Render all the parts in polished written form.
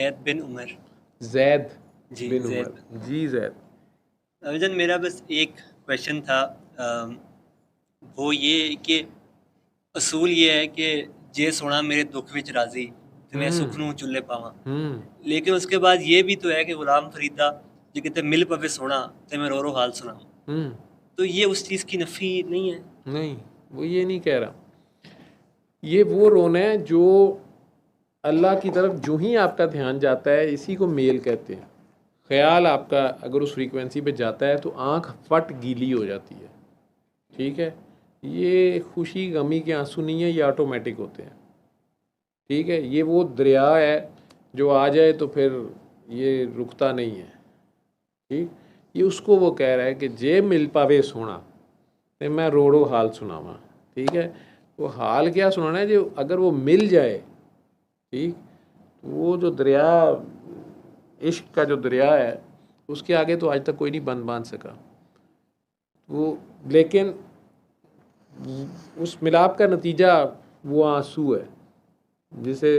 जैद बिन उमर। जैद जी बिन जैद उमर। बिन जी जैद। अभिजन, मेरा बस एक क्वेश्चन था। वो ये कि असूल ये है कि जे सोना मेरे दुख विच राजी ते मैं हम्म। सुख नूं चुल्ले पावां। हम्म। लेकिन उसके बाद ये भी तो है कि गुलाम फरीदा जे किते मिल पवे सोना ते मैं रो रो हाल सुनाऊं। हम्म। तो ये उस चीज़ की नफ़ी नहीं है। नहीं, वो ये नहीं कह रहा। ये वो रोना है जो अल्लाह की तरफ जो ही आपका ध्यान जाता है, इसी को मेल कहते हैं। ख्याल आपका अगर उस फ्रीक्वेंसी पे जाता है तो आंख फट गीली हो जाती है। ठीक है, ये खुशी गमी के आंसू नहीं है, ये ऑटोमेटिक होते हैं। ठीक है, ये वो दरिया है जो आ जाए तो फिर ये रुकता नहीं है। ठीक, ये उसको वो कह रहा है कि जे मिल पावे सोना तो मैं रोड़ो हाल सुनावा। ठीक है, वो हाल क्या सुनाना है, जो अगर वो मिल जाए, ठीक, तो वो जो दरिया, इश्क का जो दरिया है, उसके आगे तो आज तक कोई नहीं बंद बांध सका वो। लेकिन उस मिलाप का नतीजा वो आंसू है, जिसे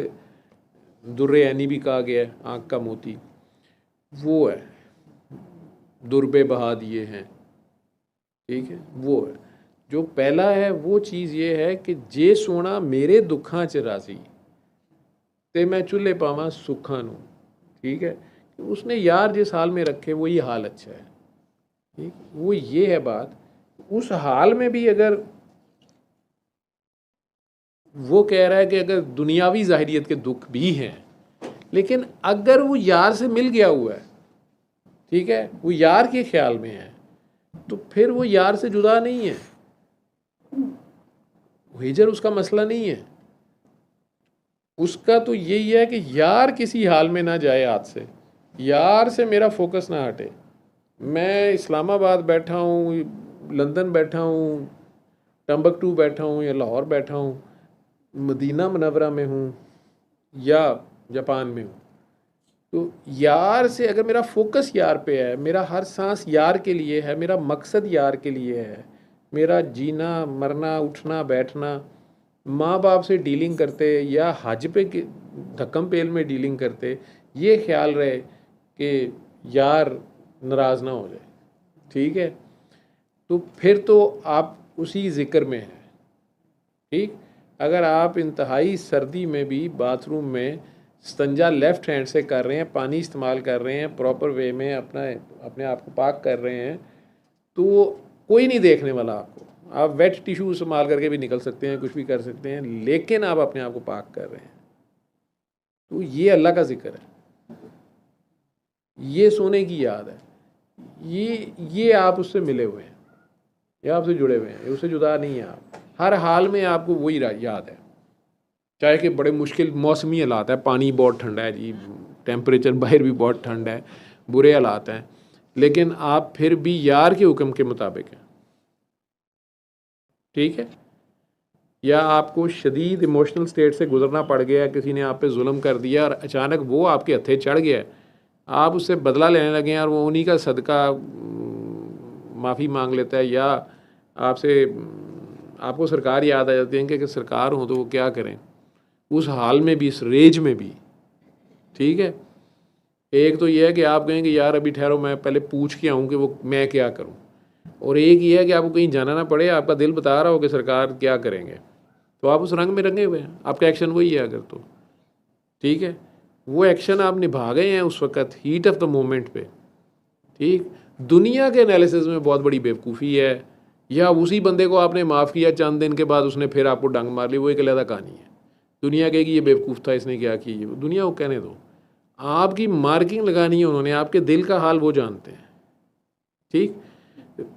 दुर्रे ऐनी भी कहा गया है, आँख का मोती। वो है, दुर्बे बहा दिए हैं। ठीक है, वो है। जो पहला है वो चीज़ ये है कि जे सोना मेरे दुखां च राजी ते मैं चूल्हे पावां सुखां नूं। ठीक है, उसने यार जिस हाल में रखे वही हाल अच्छा है। ठीक, वो ये है बात। उस हाल में भी अगर वो कह रहा है कि अगर दुनियावी ज़ाहिरियत के दुख भी हैं, लेकिन अगर वो यार से मिल गया हुआ है, ठीक है, वो यार के ख्याल में है, तो फिर वो यार से जुदा नहीं है। हिजर उसका मसला नहीं है। उसका तो यही है कि यार किसी हाल में ना जाए हाथ से, यार से मेरा फोकस ना हटे। मैं इस्लामाबाद बैठा हूँ, लंदन बैठा हूँ, टम्बकटू बैठा हूँ, या लाहौर बैठा हूँ, मदीना मनवरा में हूँ, या जापान में हूँ, तो यार से अगर मेरा फोकस यार पे है, मेरा हर सांस यार के लिए है, मेरा मकसद यार के लिए है, मेरा जीना मरना उठना बैठना, माँ बाप से डीलिंग करते या हज पे धक्कम पेल में डीलिंग करते, ये ख्याल रहे कि यार नाराज़ ना हो जाए। ठीक है, तो फिर तो आप उसी ज़िक्र में हैं। ठीक, अगर आप इंतहाई सर्दी में भी बाथरूम में स्टंजा लेफ़्ट हैंड से कर रहे हैं, पानी इस्तेमाल कर रहे हैं, प्रॉपर वे में अपने आप को पाक कर रहे हैं, तो कोई नहीं देखने वाला आपको। आप वेट टिश्यू इस्तेमाल करके भी निकल सकते हैं, कुछ भी कर सकते हैं, लेकिन आप अपने आप को पाक कर रहे हैं, तो ये अल्लाह का जिक्र है, ये सोने की याद है। ये आप उससे मिले हुए हैं, ये आपसे जुड़े हुए हैं, उससे जुदा नहीं है आप। हर हाल में आपको वही याद है, चाहे कि बड़े मुश्किल मौसमी हालात है, पानी बहुत ठंडा है जी, टेम्परेचर बाहर भी बहुत ठंड है, बुरे हालात हैं, लेकिन आप फिर भी यार के हुक्म के मुताबिक हैं। ठीक है, या आपको शदीद इमोशनल स्टेट से गुजरना पड़ गया, किसी ने आप पे जुल्म कर दिया और अचानक वो आपके हथे चढ़ गया, आप उससे बदला लेने लगे हैं, और वो उन्हीं का सदका माफ़ी मांग लेता है, या आपसे आपको सरकार याद आ जाती है कि सरकार हो तो वो क्या करें उस हाल में भी, इस रेज में भी। ठीक है, एक तो ये है कि आप कहें कि यार अभी ठहरो, मैं पहले पूछ के आऊँ कि वो मैं क्या करूँ, और एक ये है कि आपको कहीं जाना ना पड़े, आपका दिल बता रहा हो कि सरकार क्या करेंगे, तो आप उस रंग में रंगे हुए हैं, आपका एक्शन वही है अगर तो। ठीक है, वो एक्शन आप निभा गए हैं उस वक़्त हीट ऑफ द मोमेंट पे। ठीक, दुनिया के एनालिसिस में बहुत बड़ी बेवकूफ़ी है, या उसी बंदे को आपने माफ़ किया, चंद दिन के बाद उसने फिर आपको डंग मार ली, वो एक अलग कहानी है। दुनिया कहेगी ये बेवकूफ़ था, इसने क्या की, दुनिया को कहने दो। आपकी मार्किंग लगानी है उन्होंने, आपके दिल का हाल वो जानते हैं। ठीक,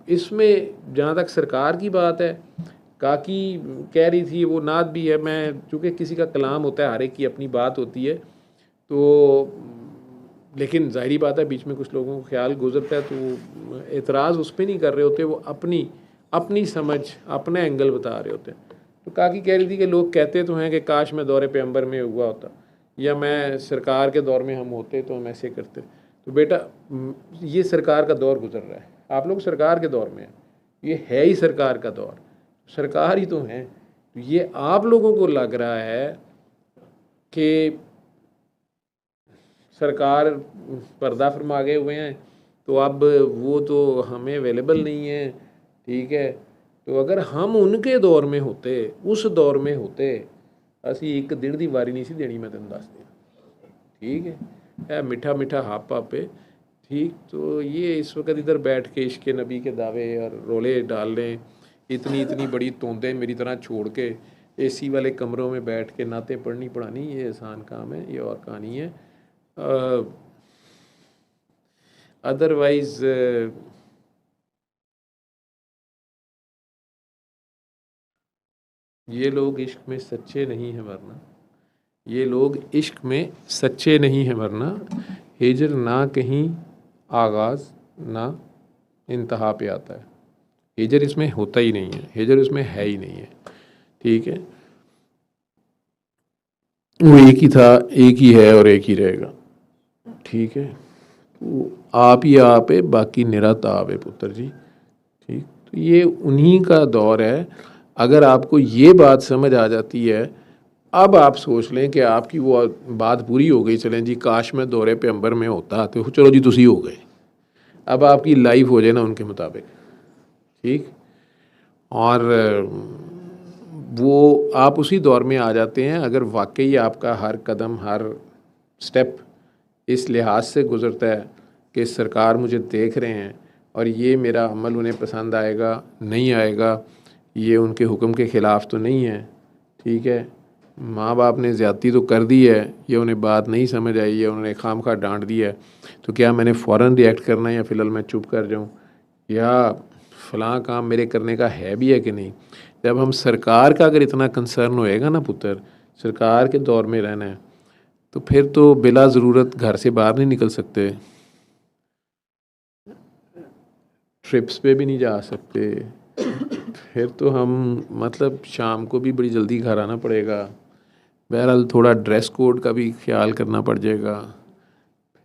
इसमें जहाँ तक सरकार की बात है, काकी कह रही थी, वो नात भी है, मैं चूँकि किसी का कलाम होता है, हर एक की अपनी बात होती है, तो लेकिन ज़ाहिरी बात है बीच में कुछ लोगों को ख्याल गुजरता है, तो वो एतराज़ उस पर नहीं कर रहे होते, वो अपनी अपनी समझ अपना एंगल बता रहे होते हैं। तो काकी कह रही थी कि लोग कहते तो हैं कि काश मैं दौरे पे अंबर में हुआ होता, या मैं सरकार के दौर में हम होते तो हम ऐसे करते। तो बेटा, ये सरकार का दौर गुजर रहा है, आप लोग सरकार के दौर में हैं, ये है ही सरकार का दौर, सरकार ही तो हैं। तो ये आप लोगों को लग रहा है कि सरकार पर्दा फरमा गए हुए हैं, तो अब वो तो हमें अवेलेबल नहीं है, ठीक है। तो अगर हम उनके दौर में होते, उस दौर में होते, ਅਸੀਂ ਇੱਕ ਦਿਨ ਦੀ ਵਾਰੀ नहीं सी देनी, मैं तेन दस दिया, ठीक है। मीठा मीठा हाप पापे, ठीक। तो ये इस वक्त इधर बैठ के इश्क नबी के दावे और रोले डाल लें, इतनी इतनी बड़ी तोंदें मेरी तरह छोड़ के एसी वाले कमरों में बैठ के नाते पढ़नी पढ़ानी, ये आसान काम है, ये और कहानी है। अदरवाइज ये लोग इश्क में सच्चे नहीं हैं, वरना ये लोग इश्क में सच्चे नहीं हैं, वरना हिजर ना कहीं आगाज़ ना इंतहा पे आता है। हिजर इसमें होता ही नहीं है, हिजर इसमें है ही नहीं है, ठीक है। वो एक ही था, एक ही है और एक ही रहेगा, ठीक है। तो आप ही आप है, बाकी निरत आप है पुत्र जी, ठीक। तो ये उन्हीं का दौर है। अगर आपको ये बात समझ आ जाती है, अब आप सोच लें कि आपकी वो बात पूरी हो गई, चलें जी काश मैं दौरे पे अंबर में होता, तो चलो जी तुसी हो गए। अब आपकी लाइफ हो जाए ना उनके मुताबिक, ठीक। और वो आप उसी दौर में आ जाते हैं अगर वाकई आपका हर कदम, हर स्टेप इस लिहाज से गुज़रता है कि सरकार मुझे देख रहे हैं और ये मेरा अमल उन्हें पसंद आएगा नहीं आएगा, ये उनके हुक्म के ख़िलाफ़ तो नहीं है, ठीक है। माँ बाप ने ज़्यादती तो कर दी है, ये उन्हें बात नहीं समझ आई है, उन्होंने खामखा डांट दिया है, तो क्या मैंने फ़ौरन रिएक्ट करना है या फ़िलहाल मैं चुप कर जाऊँ, या फ़लाँ काम मेरे करने का है भी है कि नहीं। जब हम सरकार का अगर इतना कंसर्न होएगा ना पुत्र, सरकार के दौर में रहना है, तो फिर तो बिला ज़रूरत घर से बाहर नहीं निकल सकते, ट्रिप्स पे भी नहीं जा सकते, फिर तो हम मतलब शाम को भी बड़ी जल्दी घर आना पड़ेगा। बहरहाल थोड़ा ड्रेस कोड का भी ख्याल करना पड़ जाएगा।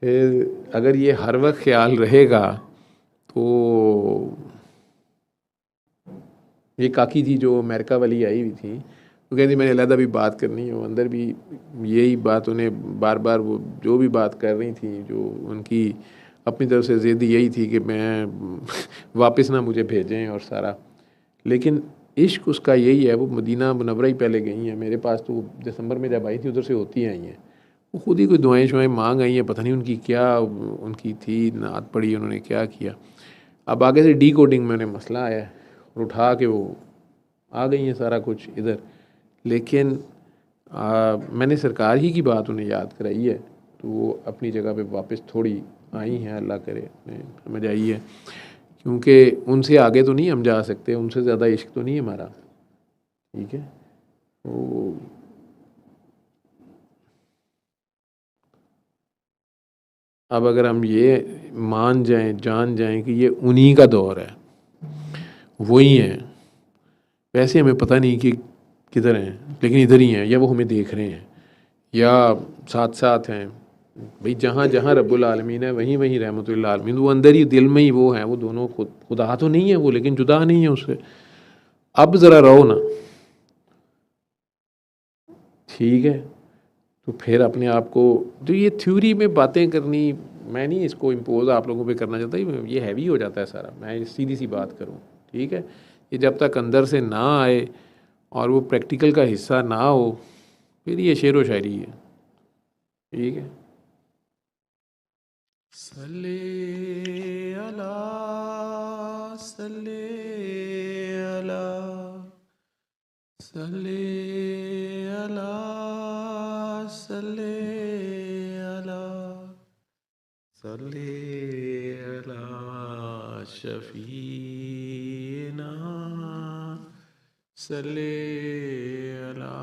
फिर अगर ये हर वक्त ख्याल रहेगा तो ये काकी थी जो अमेरिका वाली आई हुई थी, वो कहती मैंने अलहदा भी बात करनी है, वो अंदर भी यही बात उन्हें बार बार वो जो भी बात कर रही थी, जो उनकी अपनी तरफ से ज़िद यही थी कि मैं वापस ना मुझे भेजें और सारा। लेकिन इश्क उसका यही है, वो मदीना मुनव्वरा ही पहले गई हैं, मेरे पास तो दिसंबर में जब आई थी उधर से होती आई हैं, वो खुद ही कोई दुआएं शुआएं मांग आई हैं, पता नहीं उनकी क्या उनकी थी नात पड़ी, उन्होंने क्या किया। अब आगे से डी कोडिंग में उन्हें मसला आया है और उठा के वो आ गई हैं सारा कुछ इधर। लेकिन मैंने सरकार ही की बात उन्हें याद कराई है, तो वो अपनी जगह पे वापस थोड़ी आई हैं, अल्लाह करे समझ आई है, क्योंकि उनसे आगे तो नहीं हम जा सकते, उनसे ज़्यादा इश्क तो नहीं है हमारा, ठीक है। तो अब अगर हम ये मान जाएं, जान जाएं कि ये उन्हीं का दौर है, वही हैं, वैसे हमें पता नहीं कि किधर हैं, लेकिन इधर ही हैं, या वो हमें देख रहे हैं या साथ साथ हैं। भाई जहाँ जहाँ रब्बुल आलमीन है वहीं वहीं रहमतुल आलमीन, वो अंदर ही दिल में ही वो हैं, वो दोनों खुदा तो नहीं है वो, लेकिन जुदा नहीं है उससे। अब ज़रा रहो ना, ठीक है। तो फिर अपने आप को, जो ये थ्योरी में बातें करनी, मैं नहीं इसको इम्पोज आप लोगों पे करना चाहता, ये हैवी हो जाता है सारा, मैं सीधी सी बात करूँ, ठीक है। ये जब तक अंदर से ना आए और वो प्रैक्टिकल का हिस्सा ना हो, फिर ये शेर व शायरी है, ठीक है। सल्ले अला सल्ले अला सल्ले अला सल्ले अला सल्ले अला शफीना सल्ले अला